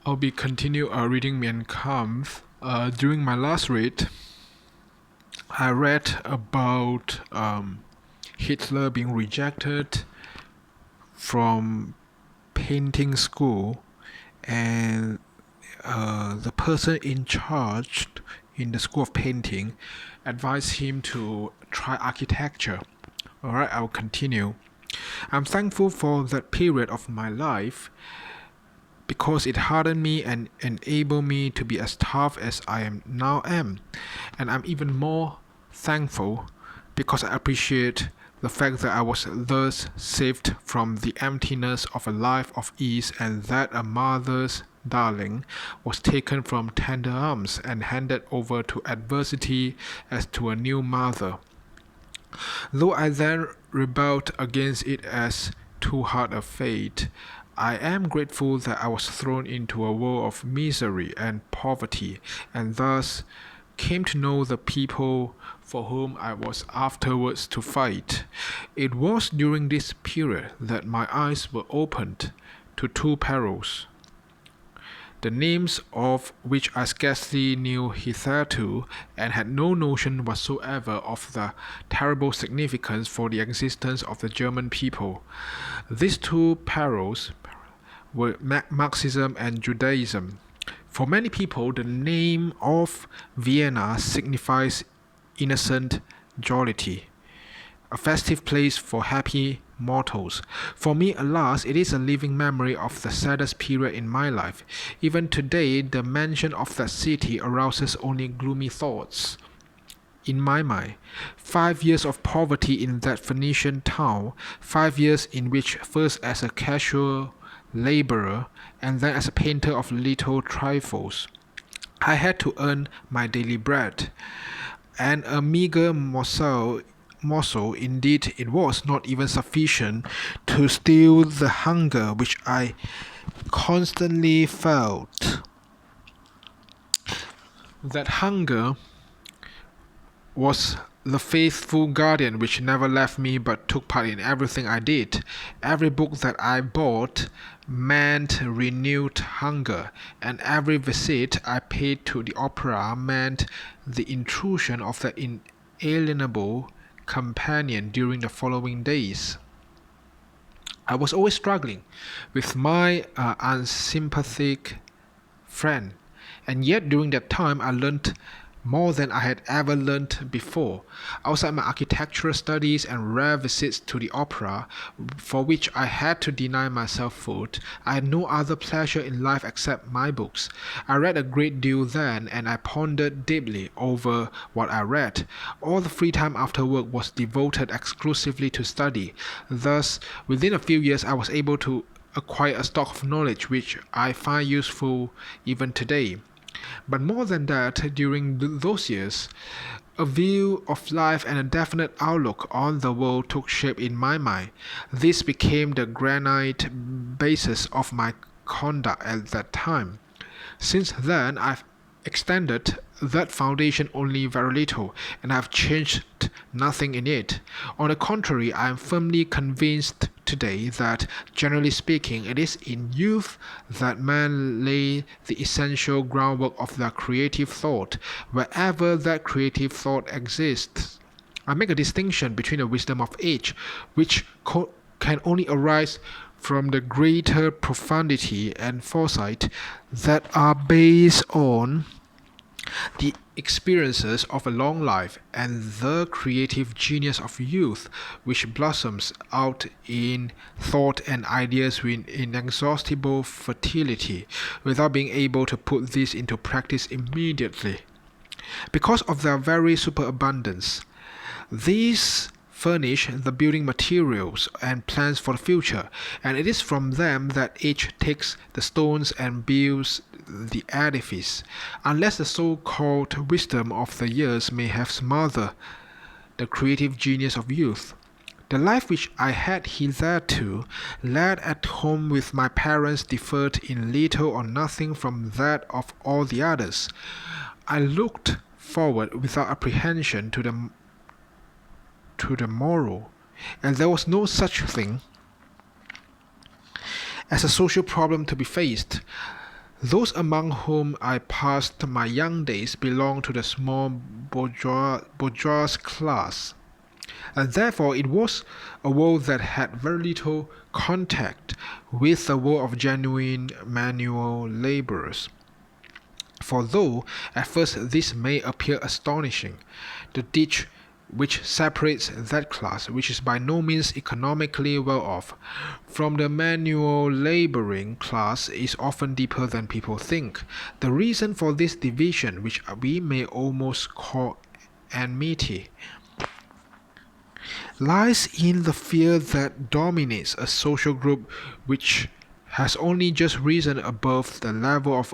I'll be continue reading Mein Kampf. During my last read, I read about Hitler being rejected from painting school, and the person in charge in the school of painting advised him to try architecture. All right, I'll continue. I'm thankful for that period of my life because it hardened me and enabled me to be as tough as I am now am. And I'm even more thankful because I appreciate the fact that I was thus saved from the emptiness of a life of ease, and that a mother's darling was taken from tender arms and handed over to adversity as to a new mother. Though I then rebelled against it as too hard a fate, I am grateful that I was thrown into a world of misery and poverty, and thus came to know the people for whom I was afterwards to fight. It was during this period that my eyes were opened to two perils, the names of which I scarcely knew hitherto, and had no notion whatsoever of the terrible significance for the existence of the German people. These two perils were Marxism and Judaism. For many people, the name of Vienna signifies innocent jollity, a festive place for happy mortals. For me, alas, it is a living memory of the saddest period in my life. Even today, the mention of that city arouses only gloomy thoughts in my mind. 5 years of poverty in that Phoenician town, 5 years in which, first as a casual laborer and then as a painter of little trifles, I had to earn my daily bread, and a meager morsel indeed it was, not even sufficient to still the hunger which I constantly felt. That hunger was the faithful guardian which never left me but took part in everything I did. Every book that I bought meant renewed hunger, and every visit I paid to the opera meant the intrusion of the inalienable companion during the following days. I was always struggling with my unsympathetic friend, and yet during that time I learned more than I had ever learned before. Outside my architectural studies and rare visits to the opera, for which I had to deny myself food, I had no other pleasure in life except my books. I read a great deal then, and I pondered deeply over what I read. All the free time after work was devoted exclusively to study. Thus, within a few years, I was able to acquire a stock of knowledge which I find useful even today. But more than that, during those years, a view of life and a definite outlook on the world took shape in my mind. This became the granite basis of my conduct at that time. Since then, I've extended that foundation only very little, and I've changed nothing in it. On the contrary, I am firmly convinced today that, generally speaking, it is in youth that men lay the essential groundwork of their creative thought, wherever that creative thought exists. I make a distinction between the wisdom of age, which can only arise from the greater profundity and foresight that are based on the experiences of a long life, and the creative genius of youth, which blossoms out in thought and ideas with inexhaustible fertility, without being able to put this into practice immediately. Because of their very superabundance, these furnish the building materials and plans for the future, and it is from them that age takes the stones and builds the edifice, unless the so-called wisdom of the years may have smothered the creative genius of youth. The life which I had hitherto led at home with my parents differed in little or nothing from that of all the others. I looked forward without apprehension to the morrow, and there was no such thing as a social problem to be faced. Those among whom I passed my young days belonged to the small bourgeois class, and therefore it was a world that had very little contact with the world of genuine manual laborers. For though at first this may appear astonishing, the ditch which separates that class, which is by no means economically well off, from the manual laboring class is often deeper than people think. The reason for this division, which we may almost call enmity, lies in the fear that dominates a social group which has only just risen above the level of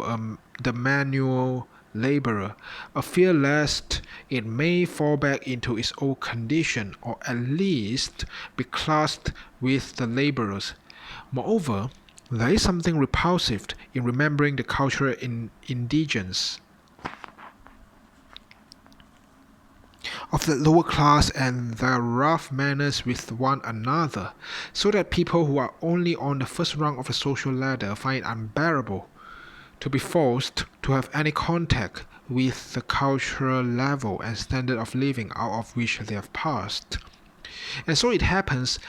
the manual laborer, a fear lest it may fall back into its old condition, or at least be classed with the laborers. Moreover, there is something repulsive in remembering the cultural indigence of the lower class and their rough manners with one another, so that people who are only on the first rung of the social ladder find it unbearable to be forced to have any contact with the cultural level and standard of living out of which they have passed. And so it happens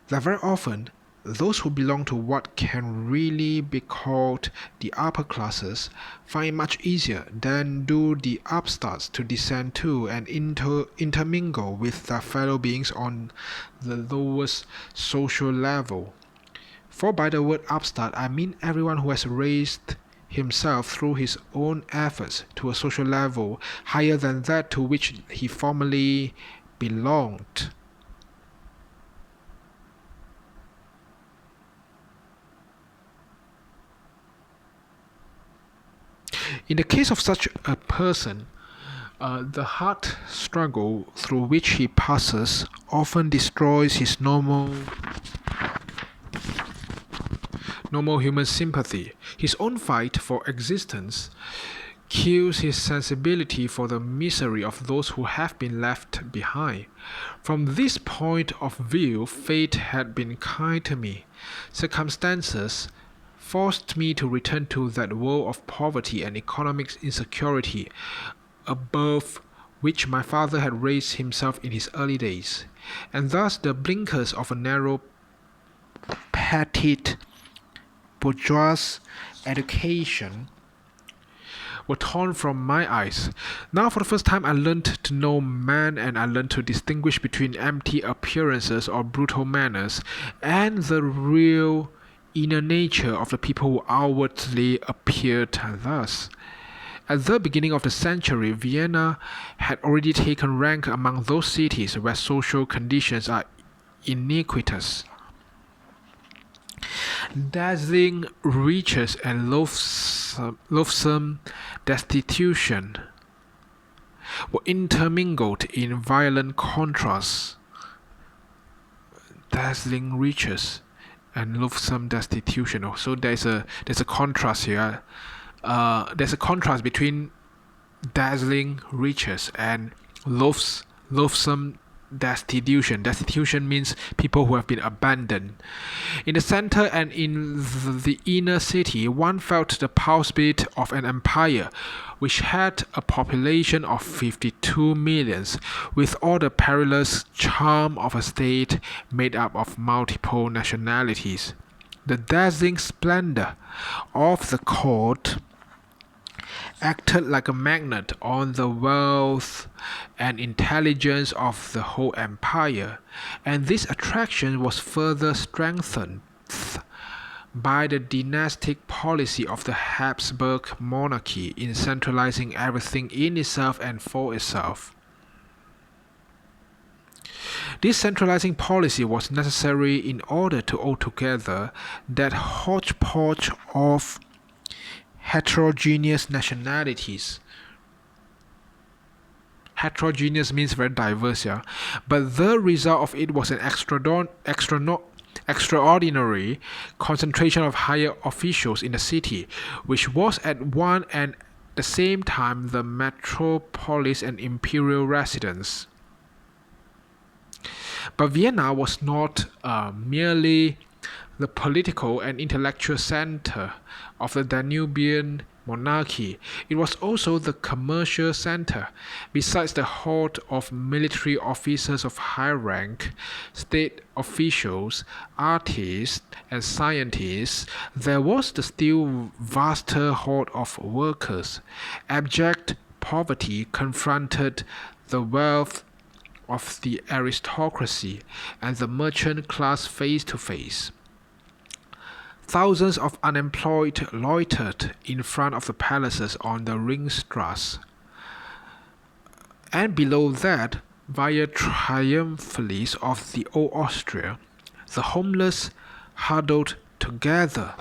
that very often those who belong to what can really be called the upper classes find it much easier than do the upstarts to descend to and intermingle with their fellow beings on the lowest social level. For by the word upstart I mean everyone who has raised himself through his own efforts to a social level higher than that to which he formerly belonged. In the case of such a person, the hard struggle through which he passes often destroys his normal human sympathy. His own fight for existence kills his sensibility for the misery of those who have been left behind. From this point of view, fate had been kind to me. Circumstances forced me to return to that world of poverty and economic insecurity above which my father had raised himself in his early days, and thus the blinkers of a narrow, petite bourgeois education were torn from my eyes. Now for the first time I learned to know man, and I learned to distinguish between empty appearances or brutal manners and the real inner nature of the people who outwardly appeared thus. At the beginning of the century, Vienna had already taken rank among those cities where social conditions are iniquitous. Dazzling riches and loathsome destitution were intermingled in violent contrasts. Dazzling riches and loathsome destitution. So there's a contrast here. There's a contrast between dazzling riches and loathsome destitution. Destitution means people who have been abandoned. In the center and in the inner city, one felt the pulse beat of an empire which had a population of 52 millions, with all the perilous charm of a state made up of multiple nationalities. The dazzling splendor of the court acted like a magnet on the wealth and intelligence of the whole empire, and this attraction was further strengthened by the dynastic policy of the Habsburg monarchy in centralizing everything in itself and for itself. This centralizing policy was necessary in order to hold together that hodgepodge of heterogeneous nationalities. Heterogeneous means very diverse, yeah. But the result of it was an extraordinary concentration of higher officials in the city, which was at one and the same time the metropolis and imperial residence. But Vienna was not merely the political and intellectual center of the Danubian monarchy. It was also the commercial center. Besides the horde of military officers of high rank, state officials, artists, and scientists, there was the still vaster horde of workers. Abject poverty confronted the wealth of the aristocracy and the merchant class face to face. Thousands of unemployed loitered in front of the palaces on the Ringstrasse. And below that, via triumphalists of the old Austria, the homeless huddled together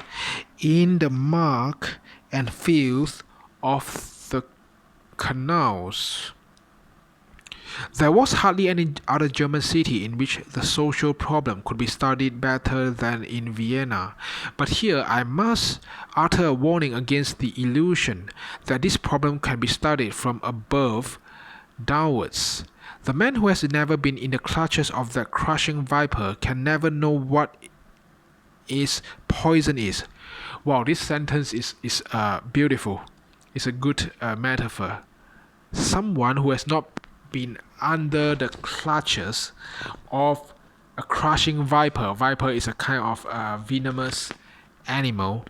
in the muck and filth of the canals. There was hardly any other German city in which the social problem could be studied better than in Vienna. But here I must utter a warning against the illusion that this problem can be studied from above downwards. The man who has never been in the clutches of that crushing viper can never know what poison is. Wow, this sentence is beautiful. It's a good metaphor. Someone who has not been under the clutches of a crushing viper. Viper is a kind of venomous animal.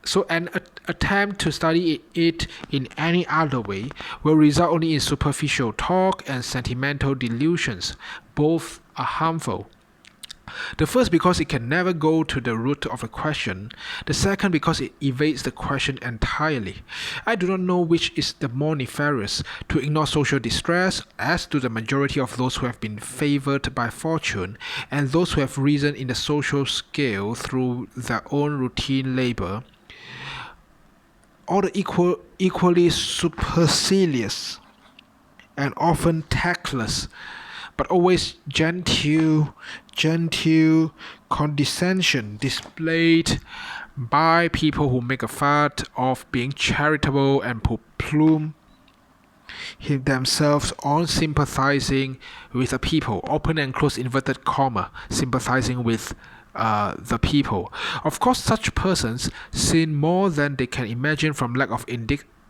So an attempt to study it in any other way will result only in superficial talk and sentimental delusions. Both are harmful. The first because it can never go to the root of the question. The second because it evades the question entirely. I do not know which is the more nefarious, to ignore social distress, as do the majority of those who have been favored by fortune, and those who have risen in the social scale through their own routine labor, or the equally supercilious and often tactless, but always genteel condescension displayed by people who make a fad of being charitable and plume themselves on sympathizing with the people, open and close inverted comma, sympathizing with the people. Of course, such persons sin more than they can imagine from lack of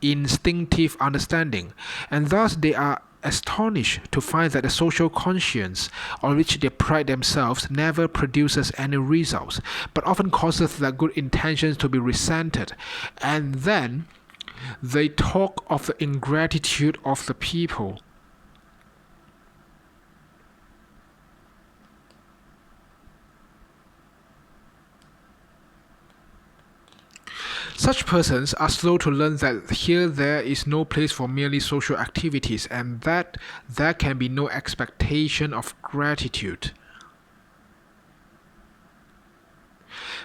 instinctive understanding, and thus they are astonished to find that the social conscience on which they pride themselves never produces any results, but often causes their good intentions to be resented. And then they talk of the ingratitude of the people. Such persons are slow to learn that here there is no place for merely social activities, and that there can be no expectation of gratitude.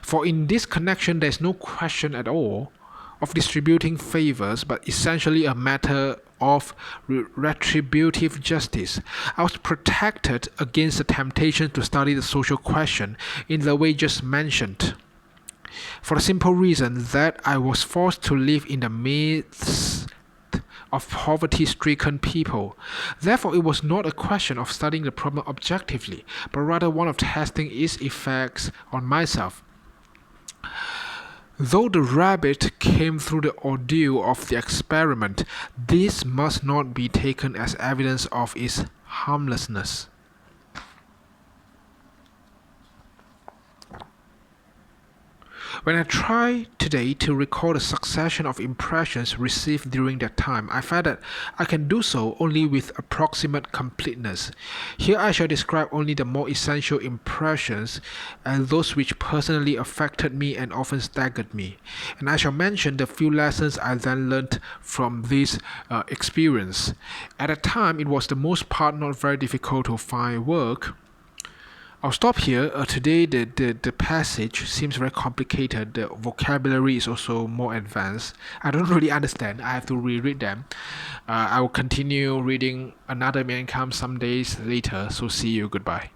For in this connection there is no question at all of distributing favors, but essentially a matter of retributive justice. I was protected against the temptation to study the social question in the way just mentioned, for the simple reason that I was forced to live in the midst of poverty-stricken people. Therefore, it was not a question of studying the problem objectively, but rather one of testing its effects on myself. Though the rabbit came through the ordeal of the experiment, this must not be taken as evidence of its harmlessness. When I try today to recall the succession of impressions received during that time, I find that I can do so only with approximate completeness. Here I shall describe only the more essential impressions and those which personally affected me and often staggered me. And I shall mention the few lessons I then learnt from this experience. At the time, it was the most part not very difficult to find work. I'll stop here. Today the passage seems very complicated. The vocabulary is also more advanced. I don't really understand. I have to reread them. I will continue reading another Mein Kampf some days later. So see you. Goodbye.